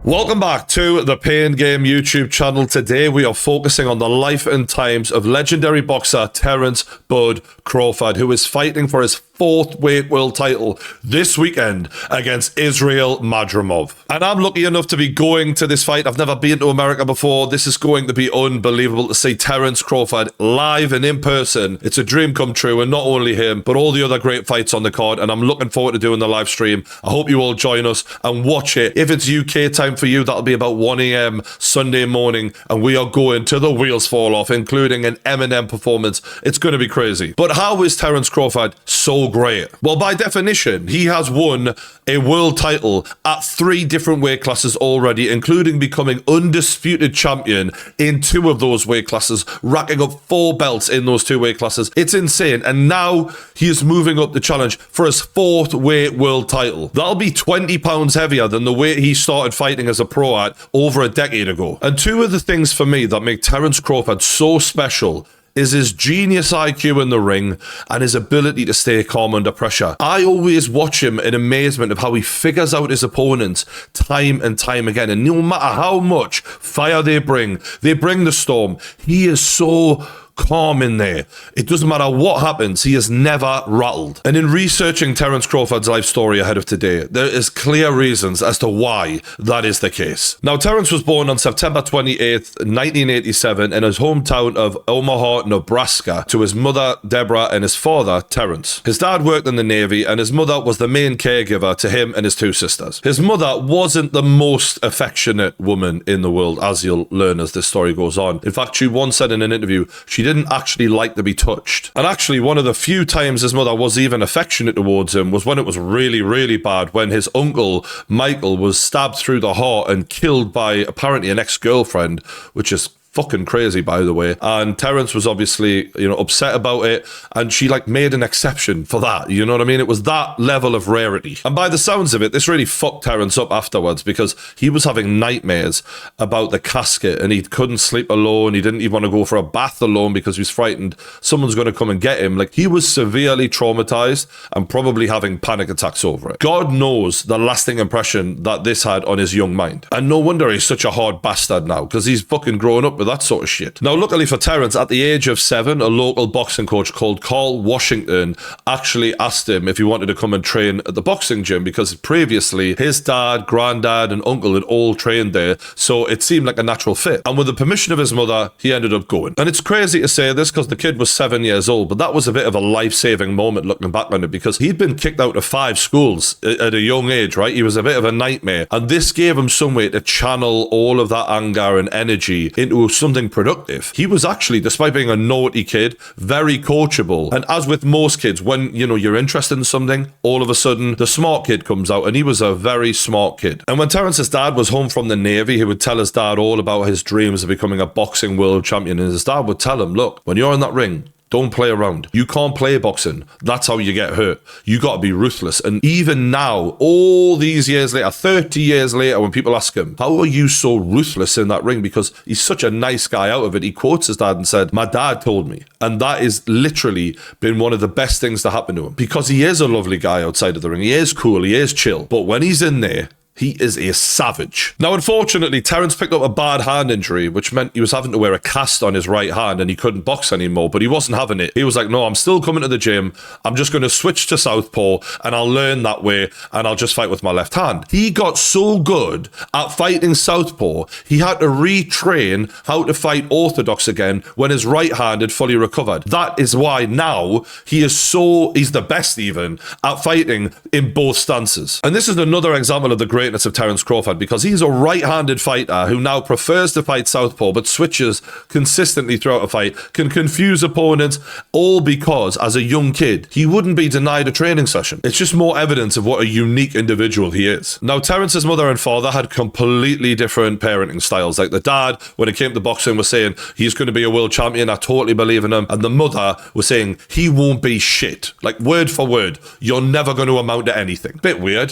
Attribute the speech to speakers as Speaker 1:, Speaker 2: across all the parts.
Speaker 1: Welcome back to the Pain Game YouTube channel. Today we are focusing on the life and times of legendary boxer Terence "Bud" Crawford, who is fighting for his fourth weight world title this weekend against Israil Madrimov. And I'm lucky enough to be going to this fight. I've never been to America before. This is going to be unbelievable to see Terence Crawford live and in person. It's a dream come true, and not only him, but all the other great fights on the card. And I'm looking forward to doing the live stream. I hope you all join us and watch it. If it's UK time for you, that'll be about 1 a.m. Sunday morning, and we are going to the wheels fall off, including an Eminem performance. It's going to be crazy. But how is Terence Crawford so great? Well, by definition, he has won a world title at 3 different weight classes already, including becoming undisputed champion in 2 of those weight classes, racking up 4 belts in those 2 weight classes. It's insane. And now he is moving up the challenge for his 4th weight world title. That'll be 20 pounds heavier than the weight he started fighting as a pro at over a decade ago. And 2 of the things for me that make Terence Crawford so special is his genius IQ in the ring and his ability to stay calm under pressure. I always watch him in amazement of how he figures out his opponents time and time again. And no matter how much fire they bring the storm. He is so calm in there. It doesn't matter what happens, he is never rattled. And in researching Terence Crawford's life story ahead of today, there is clear reasons as to why that is the case. Now, Terence was born on September 28th, 1987 in his hometown of Omaha, Nebraska, to his mother, Deborah, and his father, Terence. His dad worked in the Navy, and his mother was the main caregiver to him and his 2 sisters. His mother wasn't the most affectionate woman in the world, as you'll learn as this story goes on. In fact, she once said in an interview, she didn't actually like to be touched. And actually, one of the few times his mother was even affectionate towards him was when it was really, really bad, when his uncle, Michael, was stabbed through the heart and killed by apparently an ex-girlfriend, which is fucking crazy, by the way. And Terence was obviously, upset about it, and she made an exception for that. You know what I mean? It was that level of rarity. And by the sounds of it, this really fucked Terence up afterwards, because he was having nightmares about the casket, and he couldn't sleep alone. He didn't even want to go for a bath alone because he was frightened someone's going to come and get him. He was severely traumatized and probably having panic attacks over it. God knows the lasting impression that this had on his young mind. And no wonder he's such a hard bastard now, because he's fucking grown up with that sort of shit. Now, luckily for Terence, at the age of 7, a local boxing coach called Carl Washington actually asked him if he wanted to come and train at the boxing gym, because previously his dad, granddad, and uncle had all trained there, so it seemed like a natural fit. And with the permission of his mother, he ended up going. And it's crazy to say this because the kid was 7 years old, but that was a bit of a life-saving moment looking back on it, because he'd been kicked out of 5 schools at a young age, right? He was a bit of a nightmare, and this gave him some way to channel all of that anger and energy into something productive. He was actually, despite being a naughty kid, very coachable. And as with most kids, when you're interested in something, all of a sudden the smart kid comes out, and he was a very smart kid. And when Terence's dad was home from the Navy, he would tell his dad all about his dreams of becoming a boxing world champion, and his dad would tell him, look, when you're in that ring, don't play around. You can't play boxing. That's how you get hurt. You got to be ruthless. And even now, all these years later, 30 years later, when people ask him, how are you so ruthless in that ring? Because he's such a nice guy out of it. He quotes his dad and said, my dad told me. And that has literally been one of the best things to happen to him, because he is a lovely guy outside of the ring. He is cool. He is chill. But when he's in there, he is a savage. Now, unfortunately, Terence picked up a bad hand injury, which meant he was having to wear a cast on his right hand and he couldn't box anymore, but he wasn't having it. He was like, no, I'm still coming to the gym. I'm just going to switch to southpaw and I'll learn that way and I'll just fight with my left hand. He got so good at fighting southpaw, he had to retrain how to fight orthodox again when his right hand had fully recovered. That is why now he's the best even at fighting in both stances. And this is another example of the greatness of Terence Crawford, because he's a right-handed fighter who now prefers to fight southpaw but switches consistently throughout a fight, can confuse opponents, all because as a young kid he wouldn't be denied a training session. It's just more evidence of what a unique individual he is. Now, Terence's mother and father had completely different parenting styles. The dad, when it came to boxing, was saying he's going to be a world champion, I totally believe in him, and the mother was saying he won't be shit, word for word, you're never going to amount to anything. Bit weird,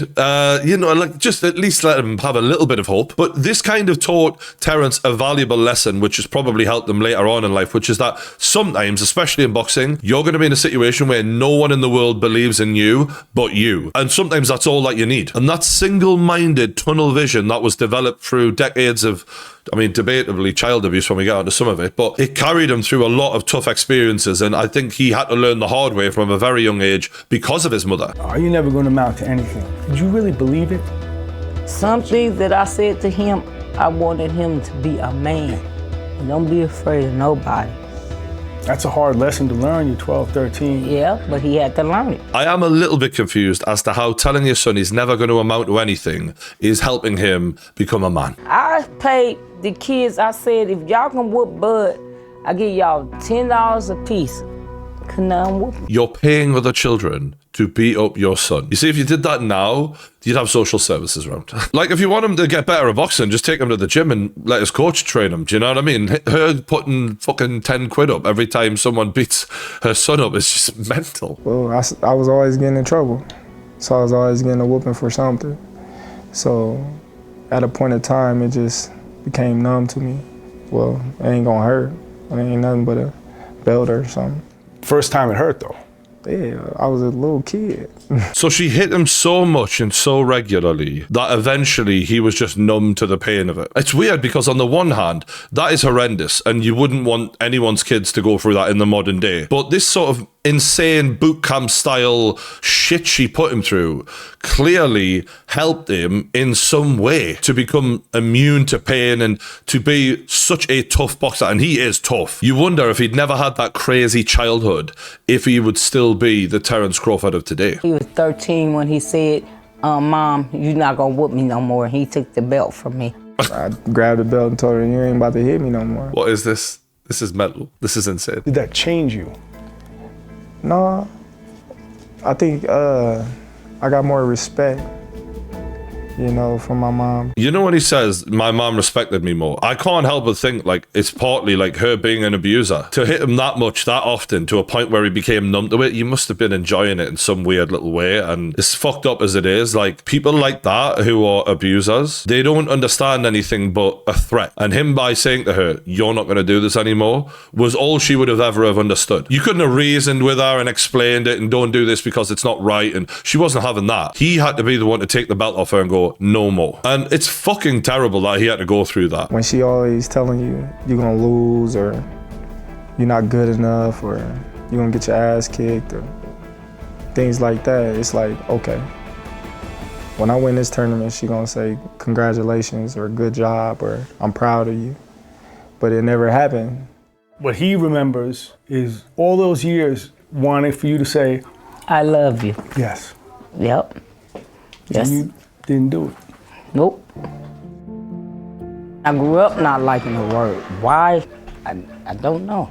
Speaker 1: just at least let him have a little bit of hope. But this kind of taught Terence a valuable lesson, which has probably helped him later on in life, which is that sometimes, especially in boxing, you're going to be in a situation where no one in the world believes in you but you. And sometimes that's all that you need. And that single-minded tunnel vision that was developed through decades of, I mean, debatably child abuse when we get onto some of it, but it carried him through a lot of tough experiences, and I think he had to learn the hard way from a very young age because of his mother.
Speaker 2: Are you never going to amount to anything? Did you really believe it?
Speaker 3: Some things that I said to him, I wanted him to be a man. And don't be afraid of nobody.
Speaker 2: That's a hard lesson to learn, you're 12, 13.
Speaker 3: Yeah, but he had to learn it.
Speaker 1: I am a little bit confused as to how telling your son he's never going to amount to anything is helping him become a man.
Speaker 3: I paid the kids, I said, if y'all can whoop Bud, I give y'all $10 a piece. Could none whoop him.
Speaker 1: You're paying other children to beat up your son. You see, if you did that now, you'd have social services around. Like, if you want him to get better at boxing, just take him to the gym and let his coach train him. Do you know what I mean? Her putting fucking 10 quid up every time someone beats her son up is just mental.
Speaker 4: Well, I was always getting in trouble. So I was always getting a whooping for something. So at a point in time, it just became numb to me. Well, it ain't gonna hurt. It ain't nothing but a belt or something.
Speaker 2: First time it hurt, though.
Speaker 4: Yeah, I was a little kid.
Speaker 1: So she hit him so much and so regularly that eventually he was just numb to the pain of it. It's weird because on the one hand, that is horrendous and you wouldn't want anyone's kids to go through that in the modern day. But this sort of insane boot camp style shit she put him through clearly helped him in some way to become immune to pain and to be such a tough boxer. And he is tough. You wonder if he'd never had that crazy childhood, if he would still be the Terence Crawford of today.
Speaker 3: He was 13 when he said, Mom, you're not gonna whoop me no more. He took the belt from me.
Speaker 4: I grabbed the belt and told her, you ain't about to hit me no more.
Speaker 1: What is this? This is mental. This is insane.
Speaker 2: Did that change you?
Speaker 4: No, I think I got more respect, you know, from my mom.
Speaker 1: You know when he says, my mom respected me more, I can't help but think like it's partly like her being an abuser. To hit him that much, that often, to a point where he became numb to it, you must have been enjoying it in some weird little way. And as fucked up as it is, like people like that who are abusers, they don't understand anything but a threat. And him by saying to her, you're not going to do this anymore, was all she would have ever have understood. You couldn't have reasoned with her and explained it and don't do this because it's not right. And she wasn't having that. He had to be the one to take the belt off her and go, no more. And it's fucking terrible that he had to go through that.
Speaker 4: When she always telling you you're gonna lose or you're not good enough or you're gonna get your ass kicked or things like that, it's like, okay. When I win this tournament, she gonna say congratulations or good job or I'm proud of you. But it never happened.
Speaker 2: What he remembers is all those years wanting for you to say,
Speaker 3: I love you.
Speaker 2: yes.
Speaker 3: Yep. Yes.
Speaker 2: And you didn't do it.
Speaker 3: Nope. I grew up not liking the word. Why? I don't know.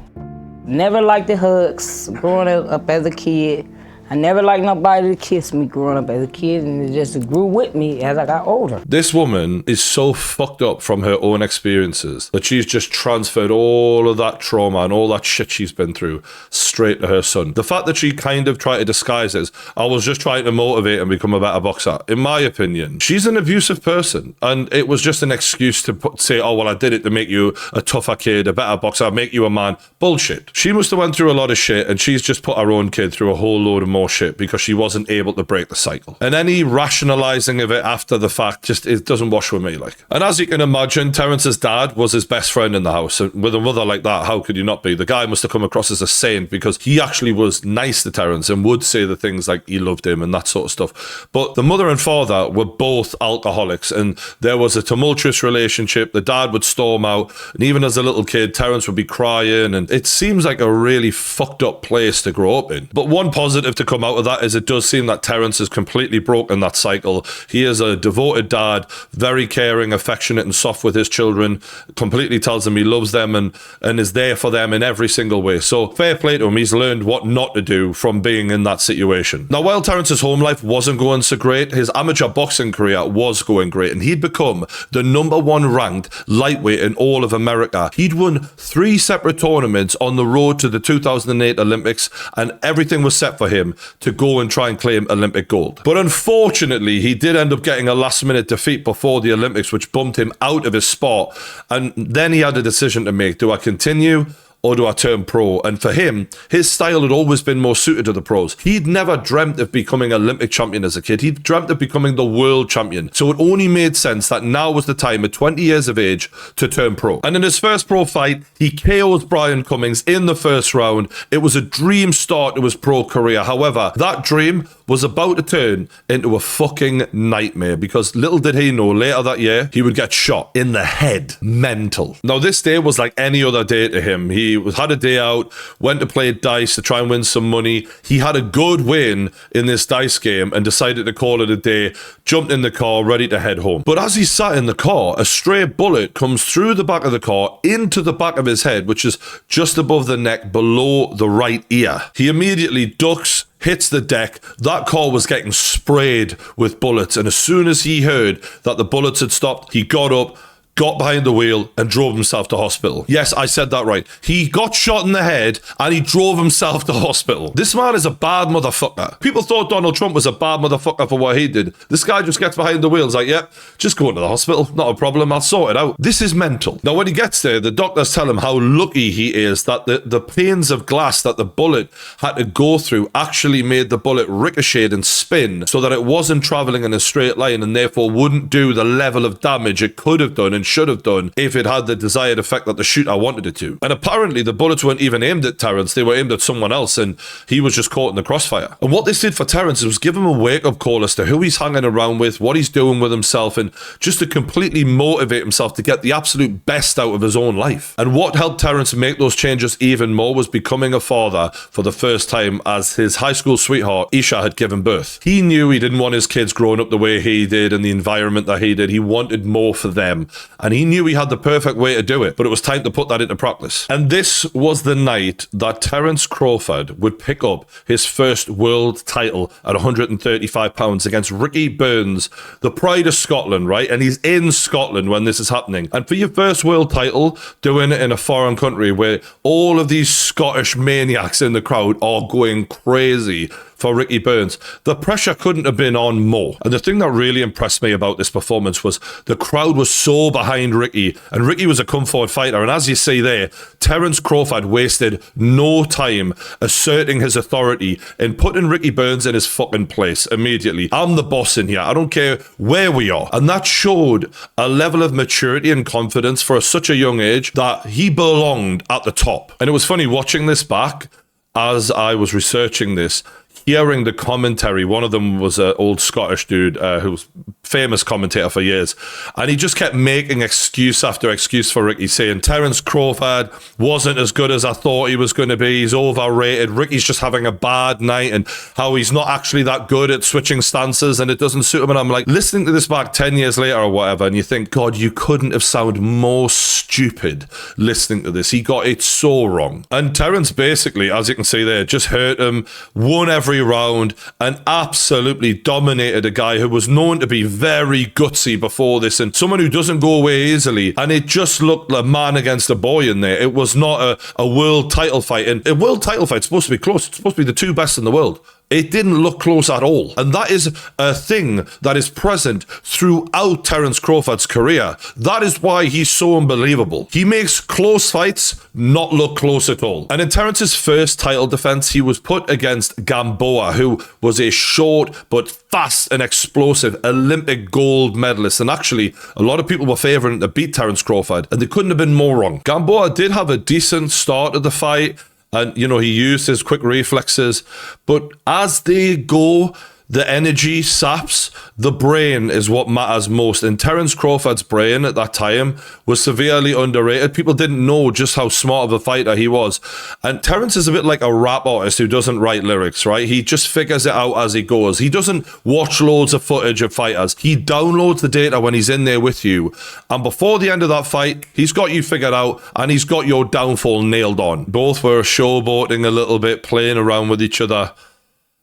Speaker 3: Never liked the hugs growing up as a kid. I never liked nobody to kiss me growing up as a kid, and it just grew with me as I got older.
Speaker 1: This woman is so fucked up from her own experiences that she's just transferred all of that trauma and all that shit she's been through straight to her son. The fact that she kind of tried to disguise it as, I was just trying to motivate and become a better boxer, in my opinion, she's an abusive person. And it was just an excuse to say, oh, well, I did it to make you a tougher kid, a better boxer, make you a man. Bullshit. She must have went through a lot of shit and she's just put her own kid through a whole load of more shit because she wasn't able to break the cycle. And any rationalizing of it after the fact, just it doesn't wash with me. Like, and as you can imagine, Terence's dad was his best friend in the house. And with a mother like that, how could you not be? The guy must have come across as a saint because he actually was nice to Terence and would say the things like he loved him and that sort of stuff. But the mother and father were both alcoholics and there was a tumultuous relationship. The dad would storm out, and even as a little kid, Terence would be crying, and it seems like a really fucked up place to grow up in. But one positive to come out of that is it does seem that Terence has completely broken that cycle. He is a devoted dad, very caring, affectionate and soft with his children, completely tells them he loves them and is there for them in every single way. So fair play to him, he's learned what not to do from being in that situation. Now, while Terence's home life wasn't going so great, his amateur boxing career was going great, and he'd become the #1 ranked lightweight in all of America. He'd won 3 separate tournaments on the road to the 2008 Olympics, and everything was set for him him to go and try and claim Olympic gold. But unfortunately, he did end up getting a last-minute defeat before the Olympics, which bumped him out of his spot. And then he had a decision to make. Do I continue or do I turn pro? And for him, his style had always been more suited to the pros. He'd never dreamt of becoming Olympic champion as a kid. He'd dreamt of becoming the world champion. So it only made sense that now was the time at 20 years of age to turn pro. And in his first pro fight, he KO'd Brian Cummings in the first round. It was a dream start to his pro career. However, that dream was about to turn into a fucking nightmare, because little did he know later that year he would get shot in the head. Mental. Now, this day was like any other day to him. He had a day out, went to play dice to try and win some money. He had a good win in this dice game and decided to call it a day, jumped in the car, ready to head home. But as he sat in the car, a stray bullet comes through the back of the car into the back of his head, which is just above the neck, below the right ear. He immediately ducks, hits the deck. That car was getting sprayed with bullets, and as soon as he heard that the bullets had stopped, he got up, got behind the wheel and drove himself to hospital. Yes, I said that right. He got shot in the head and he drove himself to hospital. This man is a bad motherfucker. People thought Donald Trump was a bad motherfucker for what he did. This guy just gets behind the wheel. He's like, yeah, just go into the hospital. Not a problem. I'll sort it out. This is mental. Now, when he gets there, the doctors tell him how lucky he is that the panes of glass that the bullet had to go through actually made the bullet ricochet and spin so that it wasn't traveling in a straight line and therefore wouldn't do the level of damage it could have done and should have done if it had the desired effect that the shooter wanted it to. And apparently the bullets weren't even aimed at Terence, they were aimed at someone else, and he was just caught in the crossfire. And what this did for Terence was give him a wake-up call as to who he's hanging around with, what he's doing with himself, and just to completely motivate himself to get the absolute best out of his own life. And what helped Terence make those changes even more was becoming a father for the first time, as his high school sweetheart Isha had given birth. He knew he didn't want his kids growing up the way he did and the environment that he did. He wanted more for them. And he knew he had the perfect way to do it, but it was time to put that into practice. And this was the night that Terence Crawford would pick up his first world title at 135 pounds against Ricky Burns, the pride of Scotland, right? And he's in Scotland when this is happening. And for your first world title, doing it in a foreign country where all of these Scottish maniacs in the crowd are going crazy for Ricky Burns, the pressure couldn't have been on more. And the thing that really impressed me about this performance was the crowd was so behind Ricky, and Ricky was a come-forward fighter. And as you see there, Terence Crawford wasted no time asserting his authority and putting Ricky Burns in his fucking place immediately. I'm the boss in here. I don't care where we are. And that showed a level of maturity and confidence for such a young age that he belonged at the top. And it was funny watching this back as I was researching this, hearing the commentary. One of them was an old Scottish dude who was famous commentator for years, and he just kept making excuse after excuse for Ricky, saying Terence Crawford wasn't as good as I thought he was going to be, he's overrated, Ricky's just having a bad night, and how he's not actually that good at switching stances and it doesn't suit him. And I'm like, listening to this back 10 years later or whatever, and you think, God, you couldn't have sounded more stupid listening to this. He got it so wrong. And Terence basically, as you can see there, just hurt him, won every round, and absolutely dominated a guy who was known to be very gutsy before this and someone who doesn't go away easily. And it just looked like man against a boy in there. It was not a world title fight. And a world title fight's supposed to be close. It's supposed to be the two best in the world. It didn't look close at all. And that is a thing that is present throughout Terence Crawford's career. That is why he's so unbelievable. He makes close fights not look close at all. And in Terence's first title defense, he was put against Gamboa, who was a short but fast and explosive Olympic gold medalist. And actually, a lot of people were favoring to beat Terence Crawford, and they couldn't have been more wrong. Gamboa did have a decent start of the fight, and, you know, he used his quick reflexes. But as they go, the energy saps. The brain is what matters most. And Terence Crawford's brain at that time was severely underrated. People didn't know just how smart of a fighter he was. And Terence is a bit like a rap artist who doesn't write lyrics, right? He just figures it out as he goes. He doesn't watch loads of footage of fighters. He downloads the data when he's in there with you. And before the end of that fight, he's got you figured out and he's got your downfall nailed on. Both were showboating a little bit, playing around with each other.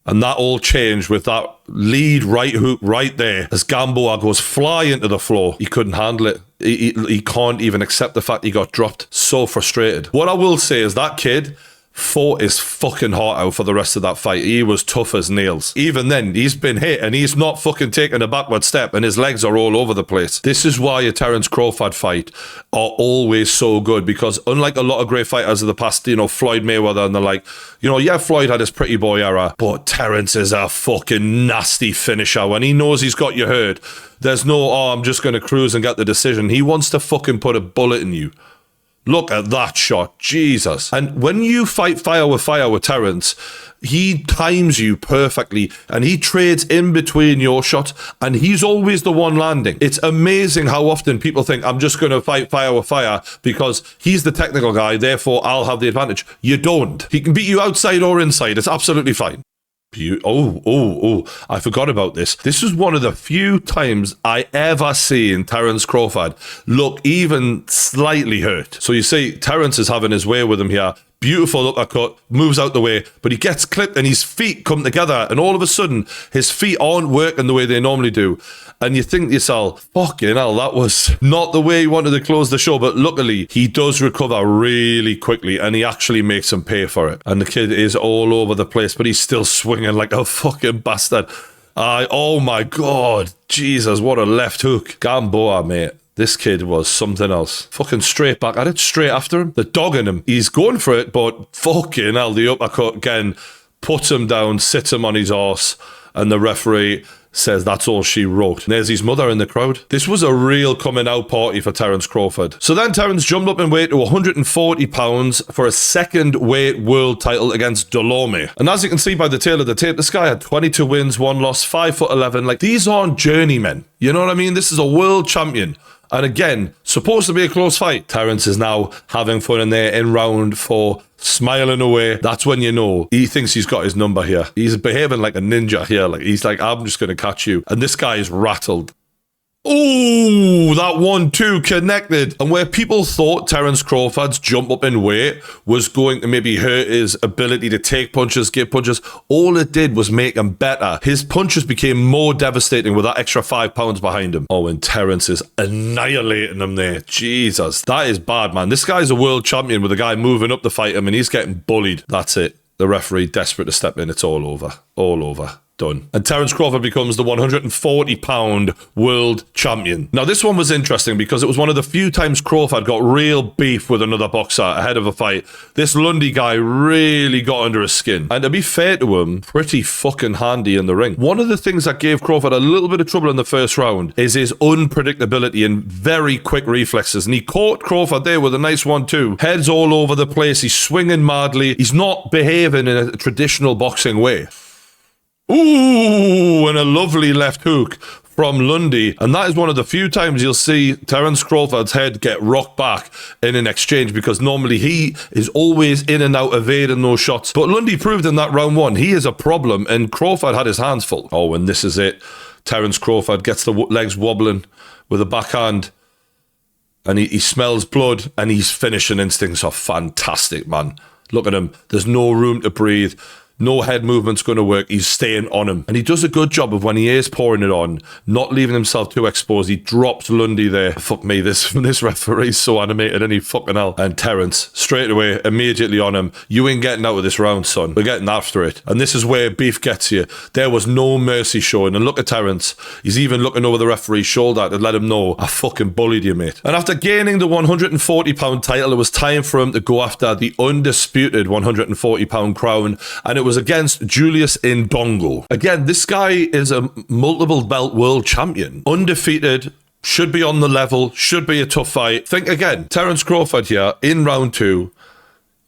Speaker 1: And that all changed with that lead right hook right there as Gamboa goes flying to the floor. He couldn't handle it. He can't even accept the fact he got dropped. So frustrated. What I will say is that kid fought his fucking heart out for the rest of that fight. He was tough as nails. Even then, he's been hit and he's not fucking taking a backward step and his legs are all over the place. This is why a Terence Crawford fight are always so good, because unlike a lot of great fighters of the past, you know, Floyd Mayweather and the like, you know, yeah, Floyd had his pretty boy era, but Terence is a fucking nasty finisher. When he knows he's got you hurt, there's no, oh, I'm just going to cruise and get the decision. He wants to fucking put a bullet in you. Look at that shot. Jesus. And when you fight fire with Terence, he times you perfectly and he trades in between your shots and he's always the one landing. It's amazing how often people think, I'm just going to fight fire with fire because he's the technical guy, therefore I'll have the advantage. You don't. He can beat you outside or inside. It's absolutely fine. I forgot about this. This is one of the few times I ever seen Terence Crawford look even slightly hurt. So you see, Terence is having his way with him here. Beautiful uppercut, moves out the way, but he gets clipped and his feet come together and all of a sudden his feet aren't working the way they normally do. And you think to yourself, fucking hell, that was not the way he wanted to close the show, but luckily he does recover really quickly and he actually makes him pay for it. And the kid is all over the place, but he's still swinging like a fucking bastard. Oh my God, Jesus, what a left hook. Gamboa, mate. This kid was something else. Fucking straight back at it, straight after him. The dog in him. He's going for it, but fucking hell, the uppercut again puts him down, sits him on his arse, and the referee says that's all she wrote. And there's his mother in the crowd. This was a real coming out party for Terence Crawford. So then Terence jumped up in weight to 140 pounds for a second weight world title against Delorme. And as you can see by the tail of the tape, this guy had 22 wins, 1 loss, 5'11". Like, these aren't journeymen. You know what I mean? This is a world champion. And again, supposed to be a close fight. Terence is now having fun in there in round 4, smiling away. That's when you know he thinks he's got his number here. He's behaving like a ninja here. Like, he's like, I'm just going to catch you. And this guy is rattled. Ooh, that 1-2 connected. And where people thought Terence Crawford's jump up in weight was going to maybe hurt his ability to take punches, give punches, all it did was make him better. His punches became more devastating with that extra 5 pounds behind him. Oh, and Terence is annihilating him there. Jesus, that is bad, man. This guy's a world champion with a guy moving up to fight him and he's getting bullied. That's it. The referee desperate to step in. It's all over. All over. Done. And Terence Crawford becomes the 140-pound world champion. Now, this one was interesting because it was one of the few times Crawford got real beef with another boxer ahead of a fight. This Lundy guy really got under his skin. And to be fair to him, pretty fucking handy in the ring. One of the things that gave Crawford a little bit of trouble in the first round is his unpredictability and very quick reflexes. And he caught Crawford there with a nice 1-2. Heads all over the place. He's swinging madly. He's not behaving in a traditional boxing way. Ooh, and a lovely left hook from Lundy. And that is one of the few times you'll see Terence Crawford's head get rocked back in an exchange, because normally he is always in and out evading those shots. But Lundy proved in that round 1 he is a problem, and Crawford had his hands full. Oh, and this is it. Terence Crawford gets the legs wobbling with a backhand. And he smells blood, and his finishing instincts are fantastic, man. Look at him. There's no room to breathe. No head movement's going to work. He's staying on him. And he does a good job of, when he is pouring it on, not leaving himself too exposed. He drops Lundy there. Fuck me, this referee's so animated, and he fucking hell. And Terence, straight away, immediately on him. You ain't getting out of this round, son. We're getting after it. And this is where beef gets you. There was no mercy showing. And look at Terence. He's even looking over the referee's shoulder to let him know, I fucking bullied you, mate. And after gaining the 140-pound title, it was time for him to go after the undisputed 140-pound crown. And it was against Julius Indongo. Again, this guy is a multiple belt world champion. Undefeated, should be on the level, should be a tough fight. Think again, Terence Crawford here in round 2,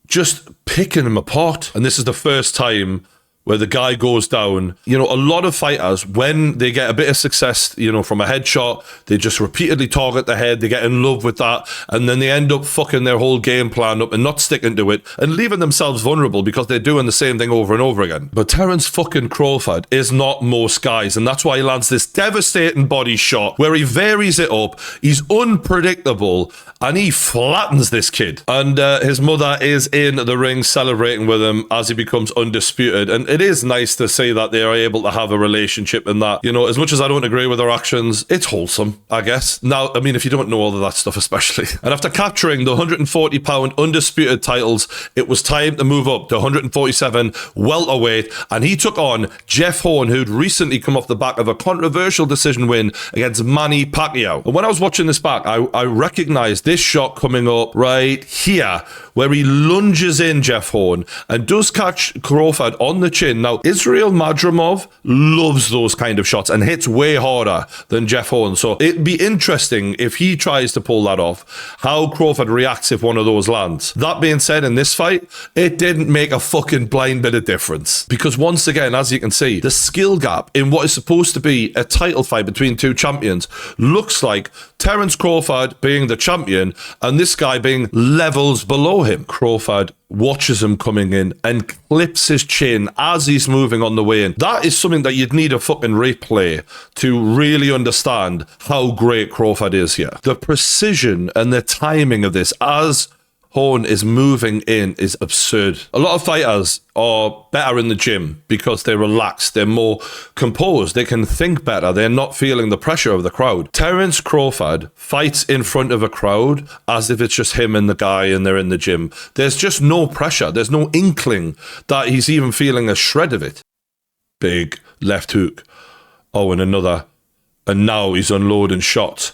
Speaker 1: just picking him apart. And this is the first time where the guy goes down. You know, a lot of fighters, when they get a bit of success, you know, from a headshot, they just repeatedly target the head, they get in love with that, and then they end up fucking their whole game plan up and not sticking to it and leaving themselves vulnerable because they're doing the same thing over and over again. But Terence fucking Crawford is not most guys, and that's why he lands this devastating body shot where he varies it up. He's unpredictable, and he flattens this kid. And his mother is in the ring celebrating with him as he becomes undisputed. And it is nice to see that they are able to have a relationship and that, you know, as much as I don't agree with their actions, it's wholesome, I guess. Now, I mean, if you don't know all of that stuff, especially. And after capturing the 140 pound undisputed titles, it was time to move up to 147 welterweight, and he took on Jeff Horn, who'd recently come off the back of a controversial decision win against Manny Pacquiao. And when I was watching this back, I recognized this shot coming up right here, where he lunges in Jeff Horn and does catch Crawford on the chin. Now, Israel Madrimov loves those kind of shots and hits way harder than Jeff Horn. So it'd be interesting if he tries to pull that off, how Crawford reacts if one of those lands. That being said, in this fight, it didn't make a fucking blind bit of difference. Because once again, as you can see, the skill gap in what is supposed to be a title fight between two champions looks like Terence Crawford being the champion and this guy being levels below him. Crawford watches him coming in and clips his chin as he's moving on the way in. That is something that you'd need a fucking replay to really understand how great Crawford is here. The precision and the timing of this as Horn is moving in is absurd. A lot of fighters are better in the gym because they're relaxed, they're more composed, they can think better, they're not feeling the pressure of the crowd. Terence Crawford fights in front of a crowd as if it's just him and the guy and they're in the gym. There's just no pressure, there's no inkling that he's even feeling a shred of it. Big left hook. Oh, and another. And now he's unloading shots.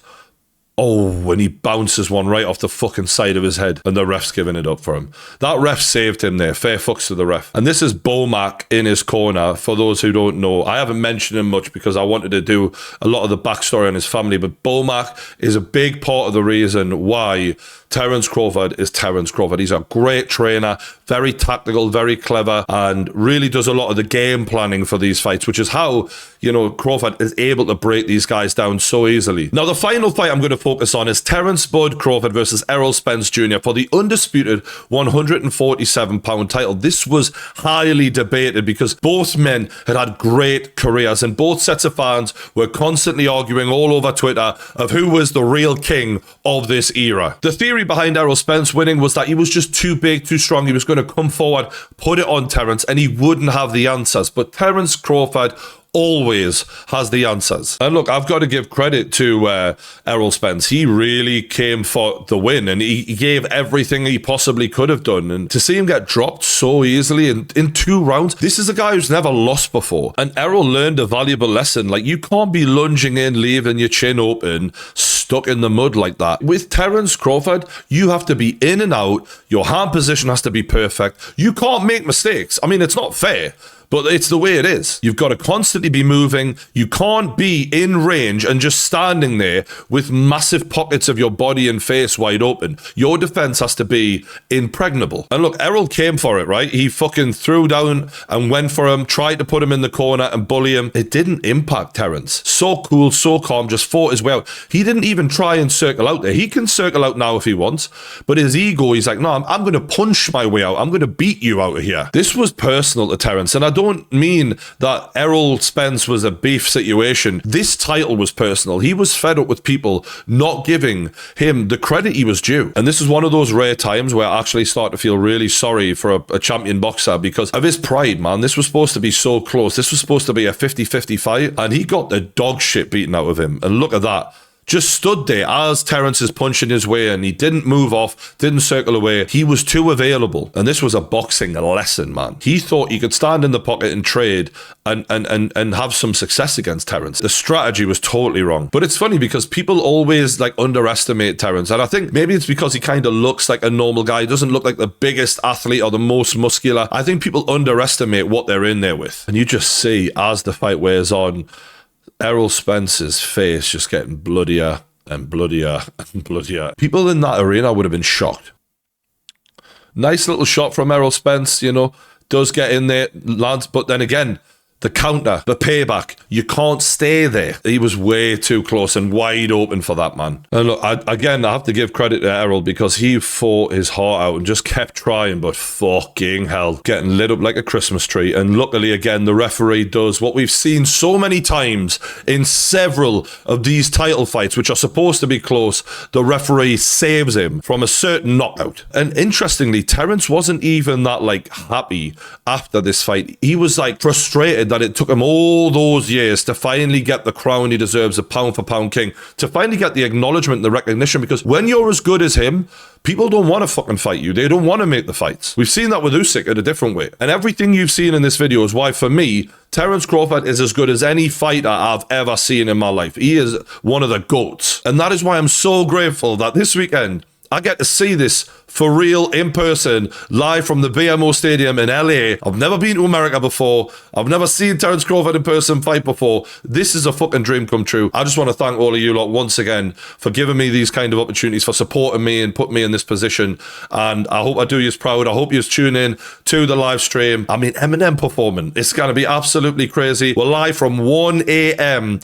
Speaker 1: Oh, and he bounces one right off the fucking side of his head, and the ref's giving it up for him. That ref saved him there. Fair fucks to the ref. And this is Bomac in his corner. For those who don't know, I haven't mentioned him much because I wanted to do a lot of the backstory on his family, but Bomac is a big part of the reason why Terence Crawford is Terence Crawford. He's a great trainer, very tactical, very clever, and really does a lot of the game planning for these fights, which is how, you know, Crawford is able to break these guys down so easily. Now, the final fight I'm going to focus on is Terence Bud Crawford versus Errol Spence Jr. for the undisputed 147-pound title. This was highly debated because both men had great careers and both sets of fans were constantly arguing all over Twitter of who was the real king of this era. The theory behind Errol Spence winning was that he was just too big, too strong. He was going to come forward, put it on Terence, and he wouldn't have the answers. But Terence Crawford always has the answers. And look, I've got to give credit to Errol Spence. He really came for the win and he gave everything he possibly could have done. And to see him get dropped so easily in 2 rounds, this is a guy who's never lost before. And Errol learned a valuable lesson. Like, you can't be lunging in, leaving your chin open, stuck in the mud like that. With Terence Crawford, you have to be in and out. Your hand position has to be perfect. You can't make mistakes. I mean, it's not fair, but it's the way it is. You've got to constantly be moving. You can't be in range and just standing there with massive pockets of your body and face wide open. Your defense has to be impregnable. And look, Errol came for it, right? He fucking threw down and went for him, tried to put him in the corner and bully him. It didn't impact Terence. So cool, so calm, just fought his way out. He didn't even try and circle out there. He can circle out now if he wants, but his ego, he's like, no, I'm going to punch my way out. I'm going to beat you out of here. This was personal to Terence, and I don't mean that Errol Spence was a beef situation. This title was personal. He was fed up with people not giving him the credit he was due. And this is one of those rare times where I actually start to feel really sorry for a champion boxer because of his pride, man. This was supposed to be so close. This was supposed to be a 50-50 fight, and he got the dog shit beaten out of him. And look at that. Just stood there as Terence is punching his way and he didn't move off, didn't circle away. He was too available. And this was a boxing lesson, man. He thought he could stand in the pocket and trade and have some success against Terence. The strategy was totally wrong. But it's funny because people always like underestimate Terence. And I think maybe it's because he kind of looks like a normal guy. He doesn't look like the biggest athlete or the most muscular. I think people underestimate what they're in there with. And you just see as the fight wears on, Errol Spence's face just getting bloodier and bloodier and bloodier. People in that arena would have been shocked. Nice little shot from Errol Spence, you know, does get in there, lands, but then again, the counter, the payback. You can't stay there. He was way too close and wide open for that, man. And look, I have to give credit to Errol because he fought his heart out and just kept trying, but fucking hell, getting lit up like a Christmas tree. And luckily, again, the referee does what we've seen so many times in several of these title fights, which are supposed to be close. The referee saves him from a certain knockout. And interestingly, Terence wasn't even that like happy after this fight. He was like frustrated that it took him all those years to finally get the crown he deserves, a pound for pound king, to finally get the acknowledgement and the recognition, because when you're as good as him, people don't want to fucking fight you. They don't want to make the fights. We've seen that with Usyk in a different way. And everything you've seen in this video is why, for me, Terence Crawford is as good as any fighter I've ever seen in my life. He is one of the GOATs. And that is why I'm so grateful that this weekend I get to see this for real, in person, live from the BMO Stadium in LA. I've never been to America before. I've never seen Terence Crawford in person fight before. This is a fucking dream come true. I just want to thank all of you lot once again for giving me these kind of opportunities, for supporting me and putting me in this position. And I hope I do you proud. I hope you tune in to the live stream. I mean, Eminem performing. It's going to be absolutely crazy. We're live from 1 a.m.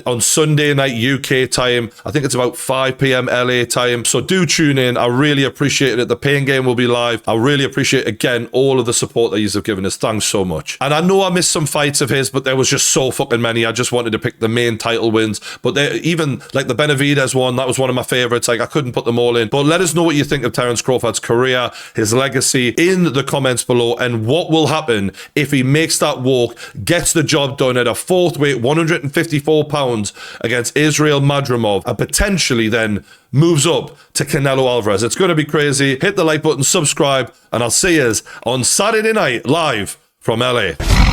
Speaker 1: on Sunday night UK time. I think it's about 5 p.m. LA time. So do tune in. I really appreciate it. The Pain Game will be live. I really appreciate, again, all of the support that you have given us. Thanks so much. And I know I missed some fights of his, but there was just so fucking many. I just wanted to pick the main title wins. But even like the Benavidez one, that was one of my favorites. Like, I couldn't put them all in. But let us know what you think of Terence Crawford's career, his legacy, in the comments below, and what will happen if he makes that walk, gets the job done at a fourth weight, 154 pounds against Israel Madrimov, and potentially then moves up to Canelo Alvarez. It's going to be crazy. Hit the like button, subscribe, and I'll see you on Saturday night live from LA.